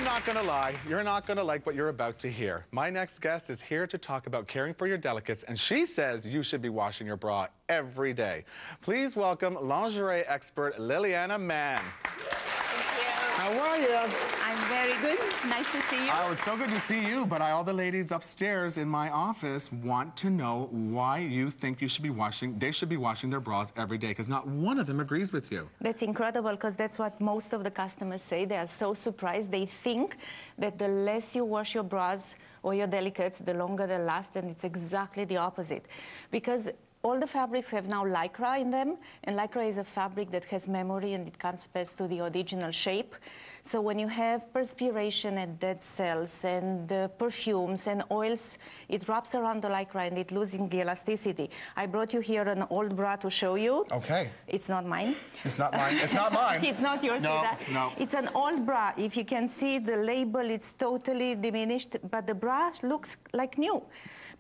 I'm not gonna lie, you're not gonna like what you're about to hear. My next guest is here to talk about caring for your delicates, and she says you should be washing your bra every day. Please welcome lingerie expert Liliana Mann. How are you? I'm very good. Nice to see you. Oh, it's so good to see you, but all the ladies upstairs in my office want to know why you think they should be washing their bras every day, because not one of them agrees with you. That's incredible, because that's what most of the customers say. They are so surprised. They think that the less you wash your bras or your delicates, the longer they last, and it's exactly the opposite. Because all the fabrics have now Lycra in them, and Lycra is a fabric that has memory and it comes back to the original shape. So when you have perspiration and dead cells and perfumes and oils, it wraps around the Lycra and it loses the elasticity. I brought you here an old bra to show you. Okay. It's not mine. It's not mine. It's not mine. It's not yours either. No. It's an old bra. If you can see the label, it's totally diminished, but the bra looks like new,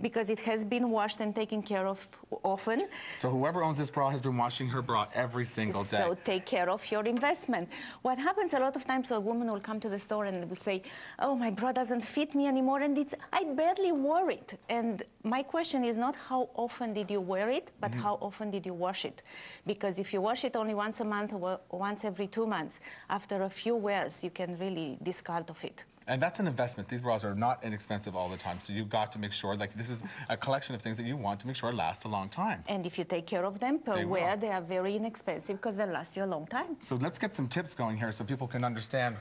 because it has been washed and taken care of often. So whoever owns this bra has been washing her bra every single day. So take care of your investment. What happens a lot of times, a woman will come to the store and will say, oh, my bra doesn't fit me anymore, and I barely wore it. And my question is not how often did you wear it, but how often did you wash it? Because if you wash it only once a month or once every 2 months, after a few wears, you can really discard of it. And that's an investment. These bras are not inexpensive all the time, so you've got to make sure, like, this is a collection of things that you want to make sure last a long time. And if you take care of them per wear, they are very inexpensive because they last you a long time. So let's get some tips going here so people can understand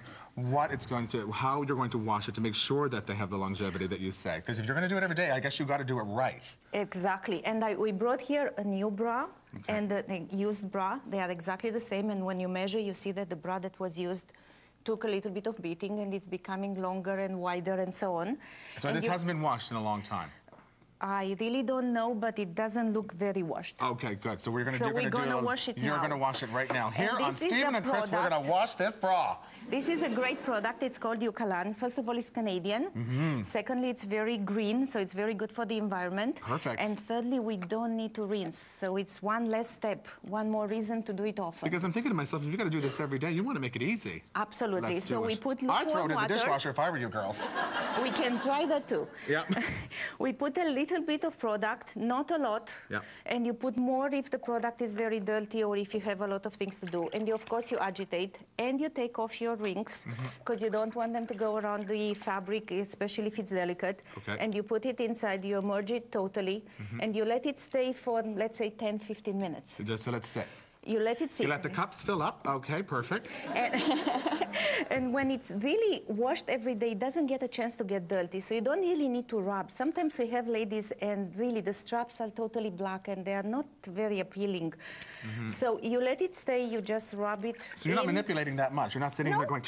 how you're going to wash it to make sure that they have the longevity that you say. Because if you're going to do it every day, I guess you've got to do it right. Exactly. And we brought here a new bra and the used bra. They are exactly the same. And when you measure, you see that the bra that was used took a little bit of beating, and it's becoming longer and wider and so on. So and this hasn't been washed in a long time? I really don't know, but it doesn't look very washed. Okay, good. So we're going to wash it now. You're going to wash it right now. Here on Stephen and Chris, we're going to wash this bra. This is a great product. It's called Eucalan. First of all, it's Canadian. Secondly, it's very green, so it's very good for the environment. Perfect. And thirdly, we don't need to rinse. So it's one less step, one more reason to do it often. Because I'm thinking to myself, if you're going to do this every day, you want to make it easy. Absolutely. Let's so do we it. put lukewarm I'd throw it in the water. dishwasher if I were you girls. We can try that too. Yeah. We put a little bit of product, not a lot, and you put more if the product is very dirty or if you have a lot of things to do. And of course you agitate and you take off your rings, because you don't want them to go around the fabric, especially if it's delicate. And you put it inside, you immerse it totally, and you let it stay for, let's say, 10-15 minutes. So let's sit. You let it sit. You let the cups fill up. Okay, perfect. And when it's really washed every day, it doesn't get a chance to get dirty, so you don't really need to rub. Sometimes we have ladies and really the straps are totally black and they are not very appealing. So you let it stay, you just rub it. So you're not manipulating that much. You're not sitting there going...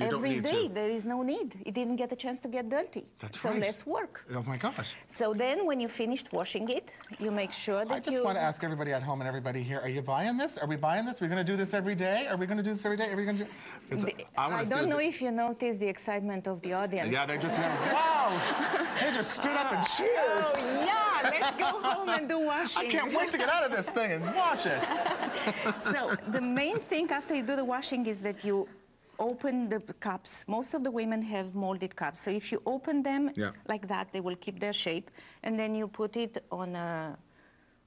Every day, there is no need. It didn't get a chance to get dirty. That's right. So less work. Oh my gosh. So then when you finished washing it, you make sure that I just want to ask everybody at home and everybody here, are you buying this? Are we buying this? Are we going to do this every day? Are we going to do this every day? Are we going to do... I don't know if you noticed the excitement of the audience. Yeah, they just wow! They just stood up and cheered. Oh, yeah, let's go home and do washing. I can't wait to get out of this thing and wash it. So the main thing after you do the washing is that you open the cups. Most of the women have molded cups. So if you open them like that, they will keep their shape. And then you put it on a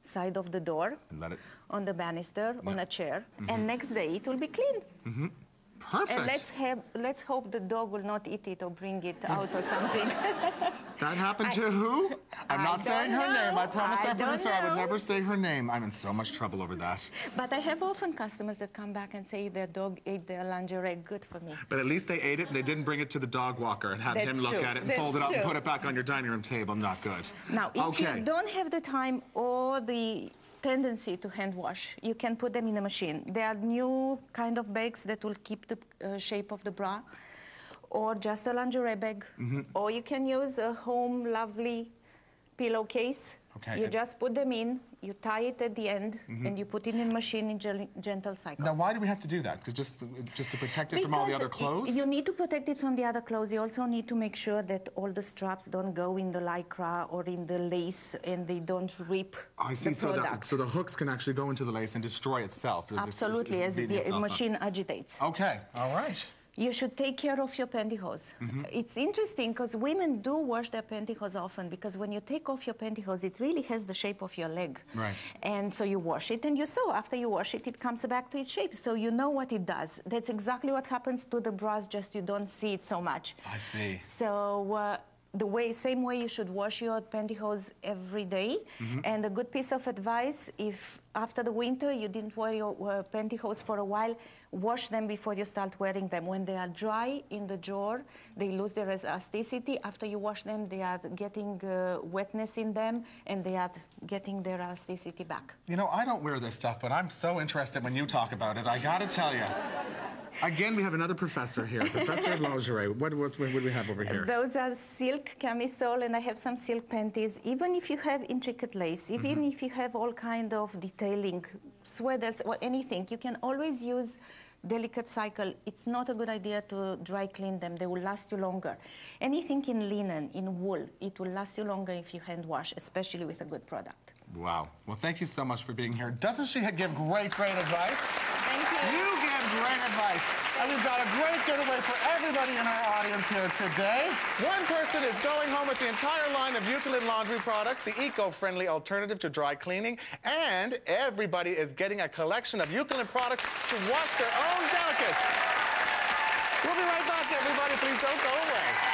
side of the door, and let it on the banister, on a chair, and next day it will be clean. Perfect. And let's hope the dog will not eat it or bring it out or something. That happened to who? I'm not saying her name. I promised our producer I would never say her name. I'm in so much trouble over that. But I have often customers that come back and say their dog ate their lingerie. Good for me. But at least they ate it and they didn't bring it to the dog walker and have him look at it and fold it up and put it back on your dining room table. Not good. Now, if you don't have the time or the tendency to hand wash, you can put them in a machine. There are new kind of bags that will keep the shape of the bra, or just a lingerie bag, or you can use a home lovely pillowcase. You just put them in, you tie it at the end, and you put it in the machine in gentle cycle. Now, why do we have to do that? Because just to protect it from all the other clothes? You need to protect it from the other clothes. You also need to make sure that all the straps don't go in the lycra or in the lace and they don't rip the product. So the hooks can actually go into the lace and destroy itself. Absolutely, as the machine agitates. Okay, all right. you should take care of your pantyhose. It's interesting because women do wash their pantyhose often, because when you take off your pantyhose, it really has the shape of your leg. Right. And so you wash it, and you sew. After you wash it, it comes back to its shape. So you know what it does. That's exactly what happens to the bras, just you don't see it so much. I see. So same way you should wash your pantyhose every day. And a good piece of advice, if after the winter you didn't wear your pantyhose for a while, wash them before you start wearing them. When they are dry in the drawer, they lose their elasticity. After you wash them, they are getting wetness in them, and they are getting their elasticity back. You know, I don't wear this stuff, but I'm so interested when you talk about it. I gotta tell you. Again, we have another professor here, Professor of Lingerie. What do we have over here? Those are silk camisole, and I have some silk panties. Even if you have intricate lace, even if you have all kind of detailing, sweaters or anything, you can always use delicate cycle. It's not a good idea to dry clean them. They will last you longer. Anything in linen, in wool, it will last you longer if you hand wash, especially with a good product. Wow. Well, thank you so much for being here. Doesn't she give great advice? Thank you. You give great advice. And we've got a great giveaway for everybody in our audience here today. One person is going home with the entire line of Eucalan laundry products, the eco-friendly alternative to dry cleaning. And everybody is getting a collection of Eucalan products to wash their own delicates. We'll be right back, everybody. Please don't go away.